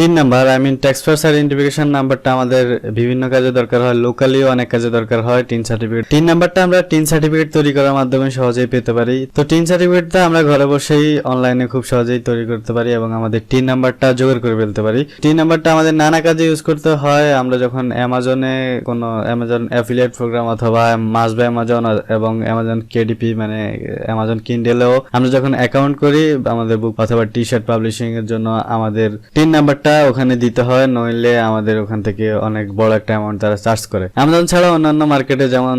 Tin number taxpayer identification নাম্বারটা আমাদের বিভিন্ন কাজে দরকার হয়, লোকালিও অনেক কাজে দরকার হয় টিন সার্টিফিকেট। টিন নাম্বারটা আমরা টিন সার্টিফিকেট তৈরি করার মাধ্যমে সহজেই পেতে পারি। তো টিন সার্টিফিকেটটা আমরা ঘরে বসেই অনলাইনে খুব সহজেই তৈরি করতে পারি এবং আমাদের টিন নাম্বারটা জোগাড় করে ফেলতে পারি। টিন নাম্বারটা আমাদের নানা কাজে ইউজ করতে হয়। আমরা যখন অ্যামাজনে কোনো অ্যামাজন অ্যাফিলিয়েট প্রোগ্রাম অথবা মাস্ট বাই অ্যামাজন এবং অ্যামাজন কেডিপি মানে অ্যামাজন কিন্ডেলেও আমরা যখন অ্যাকাউন্ট করি আমাদের বুক অথবা টি শার্ট পাবলিশিং এর জন্য আমাদের টিন নাম্বারটা ওখানে দিতে হয়, নইলে আমাদের ওখান থেকে অনেক বড় একটা অ্যামাউন্ট তারা চার্জ করে। অ্যামাজন ছাড়া অন্যান্য মার্কেটে যেমন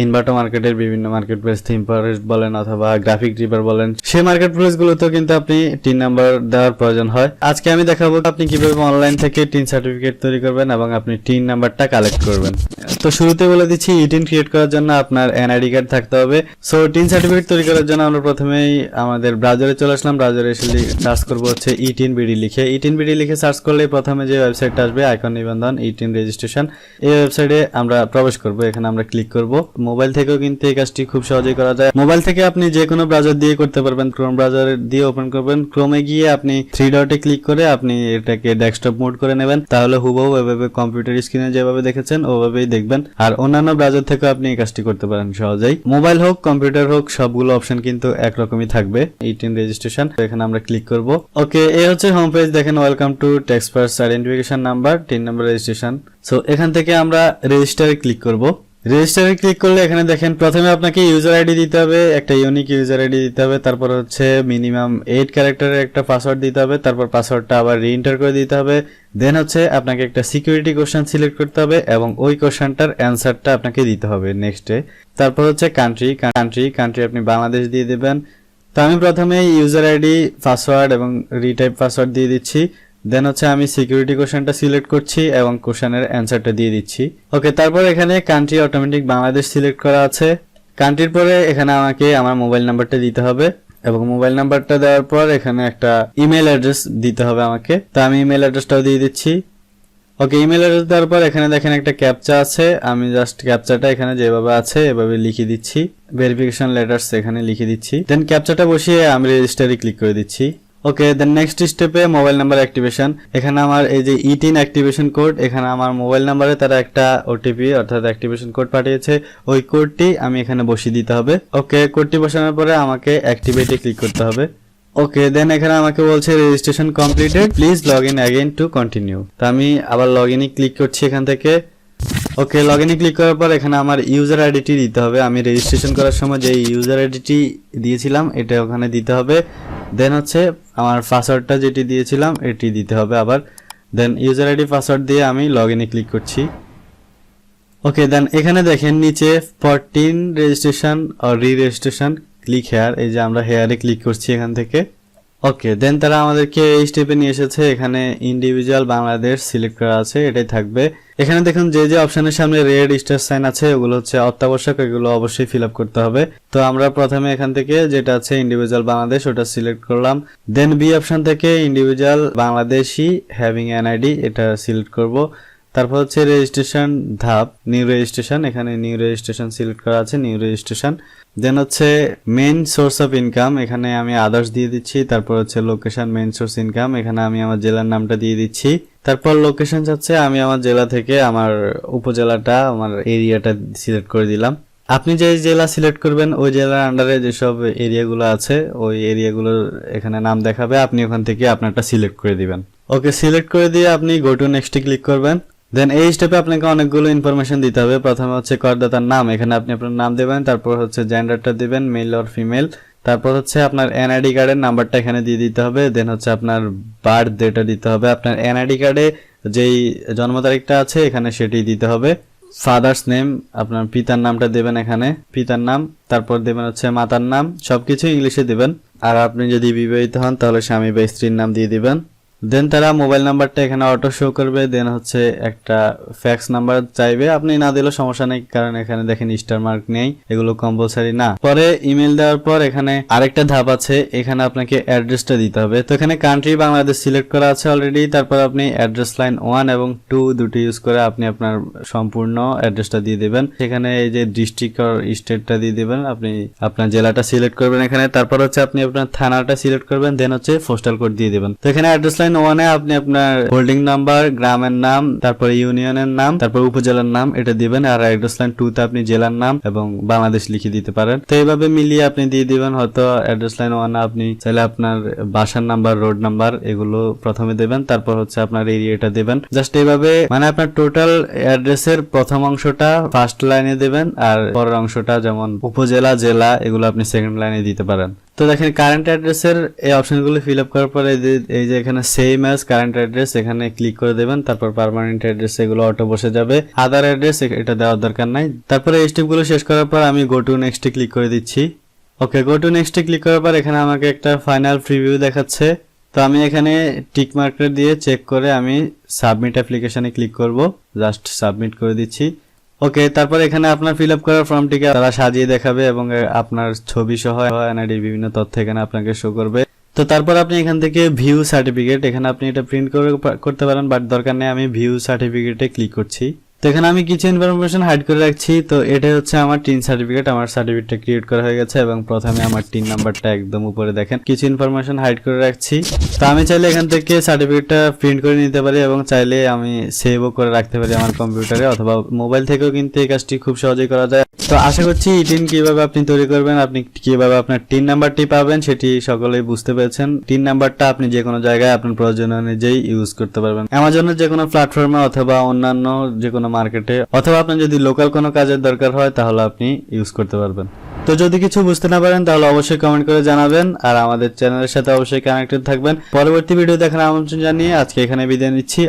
ইনভার্টো মার্কেটের বিভিন্ন মার্কেট প্লেস থিম ফরেস্ট বলেন অথবা গ্রাফিক রিভার বলেন, সেই মার্কেট প্লেস গুলোতেও কিন্তু আপনি টিন নাম্বার দেওয়ার প্রয়োজন হয়। আজকে আমি দেখাবো আপনি কিভাবে অনলাইন থেকে টিন সার্টিফিকেট তৈরি করবেন এবং আপনি টিন নাম্বারটা কালেক্ট করবেন। তো শুরুতে বলে দিচ্ছি টিন ক্রিয়েট করার জন্য আপনার এনআইডি কার্ড থাকতে হবে। সো টিন সার্টিফিকেট তৈরি করার জন্য আমরা প্রথমেই আমাদের ব্রাউজারে চলে আসলাম। ব্রাউজারে এসে সার্চ করবো হচ্ছে ই10BD লিখে। ই10BD লিখে সার্চ করলে প্রথমে যে ওয়েবসাইটটা আসবে আইকন নিবন্ধন ই10 রেজিস্ট্রেশন, এই ওয়েবসাইটে আমরা প্রবেশ করব। এখানে আমরা ক্লিক করব। মোবাইল থেকেও কিন্তু এই কাজটি খুব সহজেই করা যায়। মোবাইল থেকে আপনি যে কোনো ব্রাউজার দিয়ে করতে পারবেন। ক্রোম ব্রাউজার দিয়ে ওপেন করবেন। ক্রোমে গিয়ে আপনি 3 ডটে ক্লিক করে আপনি এটাকে ডেস্কটপ মোড করে নেবেন। তাহলে হুবহু এভাবে কম্পিউটার স্ক্রিনে যেভাবে দেখেছেন ওভাবেই দেখবেন। আর অন্যান্য ব্রাউজার থেকে আপনি এই কাজটি করতে পারেন সহজেই। মোবাইল হোক কম্পিউটার হোক সবগুলো অপশন কিন্তু একরকমই থাকবে। ই10 রেজিস্ট্রেশন, এখানে আমরা ক্লিক করব। ওকে, এই হচ্ছে হোম পেজ। দেখেন welcome to taxpayer identification number tin number registration. So এখান থেকে আমরা রেজিস্টারে ক্লিক করব। রেজিস্টারে ক্লিক করলে এখানে দেখেন প্রথমে আপনাকে ইউজার আইডি দিতে হবে, একটা ইউনিক ইউজার আইডি দিতে হবে। তারপর হচ্ছে মিনিমাম 8 ক্যারেক্টারের একটা পাসওয়ার্ড দিতে হবে। তারপর পাসওয়ার্ডটা আবার রিএন্টার করে দিতে হবে। দেন হচ্ছে আপনাকে একটা সিকিউরিটি কোশ্চেন সিলেক্ট করতে হবে এবং ওই কোশ্চেনটার অ্যান্সারটা আপনাকে দিতে হবে নেক্সটে। তারপর হচ্ছে কান্ট্রি আপনি বাংলাদেশ দিয়ে দিবেন। তো আমি প্রথমে ইউজার আইডি, পাসওয়ার্ড এবং রিটাইপ পাসওয়ার্ড দিয়ে দিচ্ছি। দেন হচ্ছে আমি সিকিউরিটি কোশ্চেনটা সিলেক্ট করছি এবং কোশ্চেনের অ্যান্সারটা দিয়ে দিচ্ছি। ওকে, তারপর এখানে কান্ট্রি অটোমেটিক বাংলাদেশ সিলেক্ট করা আছে। কান্ট্রির পরে এখানে আমাকে আমার মোবাইল নাম্বারটা দিতে হবে এবং মোবাইল নাম্বারটা দেওয়ার পর এখানে একটা ইমেল অ্যাড্রেস দিতে হবে আমাকে। তো আমি ইমেল অ্যাড্রেসটাও দিয়ে দিচ্ছি। ওকে, ইমেল অ্যাড্রেস দেওয়ার পর এখানে দেখেন একটা ক্যাপচা আছে। আমি জাস্ট ক্যাপচাটা এখানে যেভাবে আছে এভাবে লিখে দিচ্ছি। ভেরিফিকেশন লেটারস এখানে লিখে দিচ্ছি। দেন ক্যাপচাটা বসিয়ে আমি রেজিস্টারে ক্লিক করে দিচ্ছি। ওকে, দেন নেক্সট স্টেপে মোবাইল নাম্বার অ্যাক্টিভেশন। এখানে আমার এই যে ই10 অ্যাক্টিভেশন কোড, এখানে আমার মোবাইল নাম্বারে তারা একটা ওটিপি অর্থাৎ অ্যাক্টিভেশন কোড পাঠিয়েছে, ওই কোডটি আমি এখানে বসিয়ে দিতে হবে। ওকে, কোডটি বসানোর পরে আমাকে অ্যাক্টিভেটে ক্লিক করতে হবে। ওকে, দেন এখানে আমাকে বলছে registration completed, please log in again to continue. তো আমি আবার লগ ইনে ক্লিক করছি এখান থেকে। ওকে, লগ ইনে ক্লিক করার পর এখানে আমার ইউজার আইডিটি দিতে হবে। আমি রেজিস্ট্রেশন করার সময় যে ইউজার আইডিটি দিয়েছিলাম এটা ওখানে দিতে হবে। দেন হচ্ছে আমার পাসওয়ার্ডটা যেটি দিয়েছিলাম এটি দিতে হবে আবার। দেন ইউজার আইডি পাসওয়ার্ড দিয়ে আমি লগ ইনে ক্লিক করছি। ওকে, দেন এখানে দেখেন নিচে 14 রেজিস্ট্রেশন আর রি রেজিস্ট্রেশন ক্লিক হেয়ার, এই যে আমরা হেয়ারে ক্লিক করছি এখান থেকে। ওকে, দেন তারা আমাদেরকে এই স্টেপে নিয়ে এসেছে। এখানে ইন্ডিভিজুয়াল বাংলাদেশ সিলেক্ট করা আছে, এটাই থাকবে। এখানে দেখুন যে যে অপশনের সামনে রেড স্টার সাইন আছে ওগুলো হচ্ছে অত্যাবশ্যক, এগুলো অবশ্যই ফিল আপ করতে হবে। তো আমরা প্রথমে এখান থেকে যেটা আছে ইন্ডিভিজুয়াল বাংলাদেশ ওটা সিলেক্ট করলাম। দেন বি অপশন থেকে ইন্ডিভিজুয়াল বাংলাদেশি হ্যাভিং এনআইডি এটা সিলেক্ট করব। তারপর হচ্ছে রেজিস্ট্রেশন ধাপ নিউ রেজিস্ট্রেশন, এখানে নিউ রেজিস্ট্রেশন সিলেক্ট করা আছে, নিউ রেজিস্ট্রেশন। দেন হচ্ছে মেইন সোর্স অফ ইনকাম, এখানে আমি আদার্স দিয়ে দিচ্ছি। তারপর হচ্ছে লোকেশন মেইন সোর্স ইনকাম, এখানে আমি আমার জেলার নামটা দিয়ে দিচ্ছি। তারপর লোকেশন চাচ্ছে আমি আমার জেলা থেকে আমার উপজেলাটা আমার এরিয়াটা সিলেক্ট করে দিলাম। আপনি যে জেলা সিলেক্ট করবেন ওই জেলার আন্ডারে যেসব এরিয়াগুলো আছে ওই এরিয়াগুলোর এখানে নাম দেখাবে, আপনি ওখান থেকে আপনারটা সিলেক্ট করে দিবেন। ওকে, সিলেক্ট করে দিয়ে আপনি গো টু নেক্সটে ক্লিক করবেন। দেন এই স্টেপে আপনাকে অনেকগুলো ইনফরমেশন দিতে হবে। প্রথমে হচ্ছে করদাতার নাম, এখানে আপনি আপনার নাম দেবেন। তারপর হচ্ছে জেন্ডারটা দিবেন মেল অর ফিমেল। তারপর হচ্ছে আপনার এনআইডি কার্ডের নাম্বারটা এখানে দিয়ে দিতে হবে। দেন হচ্ছে আপনার বার্থ ডেটা দিতে হবে। আপনার এনআইডি কার্ডে যেই জন্ম তারিখটা আছে এখানে সেটি দিতে হবে। ফাদার্স নেম, আপনার পিতার নামটা দেবেন এখানে, পিতার নাম। তারপর দেবেন হচ্ছে মাতার নাম, সবকিছু ইংলিশে দিবেন। আর আপনি যদি বিবাহিত হন তাহলে স্বামী বা স্ত্রীর নাম দিয়ে দিবেন। দেন তারা মোবাইল নাম্বারটা এখানে অটো শো করবে। দেন হচ্ছে একটা ফ্যাক্স নাম্বার চাইবে, আপনি না দিলেও সমস্যা নেই কারণ এখানে দেখেন স্টার মার্ক নেই, এগুলো কম্পালসারি না। পরে ইমেল দেওয়ার পর এখানে আরেকটা ধাপ আছে, এখানে আপনাকে অ্যাড্রেসটা দিতে হবে। তো এখানে কান্ট্রি বাংলাদেশ সিলেক্ট করা আছে অলরেডি। তারপর আপনি অ্যাড্রেস লাইন 1 এবং 2 দুটি ইউজ করে আপনি আপনার সম্পূর্ণ অ্যাড্রেসটা দিয়ে দিবেন। সেখানে এই যে ডিস্ট্রিক্ট আর স্টেটটা দিয়ে দিবেন, আপনি আপনার জেলাটা সিলেক্ট করবেন এখানে। তারপর হচ্ছে আপনি আপনার থানাটা সিলেক্ট করবেন। দেন হচ্ছে পোস্টাল কোড দিয়ে দিবেন। তো এখানে অ্যাড্রেস লাইন লাইন 1 এ আপনি আপনার হোল্ডিং নাম্বার, গ্রামের নাম, তারপরে ইউনিয়নের নাম, তারপর উপজেলার নাম এটা দিবেন। আর অ্যাড্রেস লাইন 2 তে আপনি জেলার নাম এবং বাংলাদেশ লিখে দিতে পারেন। তো এইভাবে মিলিয়ে আপনি দিয়ে দিবেন। হয়তো অ্যাড্রেস লাইন 1 এ আপনি চাইলে আপনার বাসার নাম্বার, রোড নাম্বার এগুলো প্রথমে দেবেন, তারপর হচ্ছে আপনার এরিয়াটা দেবেন। জাস্ট এইভাবে মানে আপনার টোটাল অ্যাড্রেসের প্রথম অংশটা ফার্স্ট লাইনে দেবেন, আর পরের অংশটা যেমন উপজেলা, জেলা এগুলো আপনি সেকেন্ড লাইনে দিতে পারেন। তো দেখেন কারেন্ট অ্যাড্রেসের এই অপশনগুলো ফিল আপ করার পরে এই যে এখানে সেম অ্যাজ কারেন্ট অ্যাড্রেস এখানে ক্লিক করে দেবেন। তারপর পার্মানেন্ট অ্যাড্রেস এগুলো অটো বসে যাবে। আদার অ্যাড্রেস এটা দেওয়ার দরকার নাই। তারপরে এই স্টেপগুলো শেষ করার পর আমি গো টু নেক্সট এ ক্লিক করে দিচ্ছি। ওকে, গো টু নেক্সট এ ক্লিক করার পর এখানে আমাকে একটা ফাইনাল প্রিভিউ দেখাচ্ছে। তো আমি এখানে টিক মার্কার দিয়ে চেক করে আমি সাবমিট অ্যাপ্লিকেশনে ক্লিক করব। জাস্ট সাবমিট করে দিচ্ছি। ওকে, তারপর এখানে আপনার ফিল আপ করার ফর্মটিকে তারা সাজিয়ে দেখাবে এবং আপনার ছবি সহ এনআইডি বিভিন্ন তথ্য এখানে আপনাকে শো করবে। তো তারপর আপনি এখান থেকে ভিউ সার্টিফিকেট এখানে আপনি এটা প্রিন্ট করতে পারেন, বাট দরকার নেই। আমি ভিউ সার্টিফিকেটে ক্লিক করছি। তো এখানে আমি কিছু ইনফরমেশন হাইড করে রাখছি। তো এটা হচ্ছে আমার টিন সার্টিফিকেট। আমার সার্টিফিকেটটা ক্রিয়েট করা হয়ে গেছে এবং প্রথমে আমার টিন নাম্বারটা একদম উপরে দেখেন কিছু ইনফরমেশন হাইড করে রাখছি। তো আমি চাইলে এখান থেকে সার্টিফিকেটটা প্রিন্ট করে নিতে পারি এবং চাইলে আমি সেভও করে রাখতে পারি আমার কম্পিউটারে, অথবা মোবাইল থেকেও কিন্তু এই কাজটি খুব সহজেই করা যায়। তো আশা করছি এই টিন কিভাবে আপনি তৈরি করবেন, আপনি কিভাবে আপনার টিন নাম্বারটি পাবেন সেটি সকলেই বুঝতে পেরেছেন। টিন নাম্বারটা আপনি যে কোনো জায়গায় আপনার প্রয়োজন অনুযায়ী ইউজ করতে পারবেন, অ্যামাজনের যে কোনো প্ল্যাটফর্মে অথবা অন্যান্য যে কোনো মার্কেটে, অথবা আপনার যদি লোকাল কোনো কাজের দরকার হয় তাহলে আপনি ইউজ করতে পারবেন। তো যদি কিছু বুঝতে না পারেন তাহলে অবশ্যই কমেন্ট করে জানাবেন, আর আমাদের চ্যানেলের সাথে অবশ্যই কানেক্টেড থাকবেন। পরবর্তী ভিডিও দেখার আমন্ত্রণ জানিয়ে আজকে এখানে বিদায় নিচ্ছি।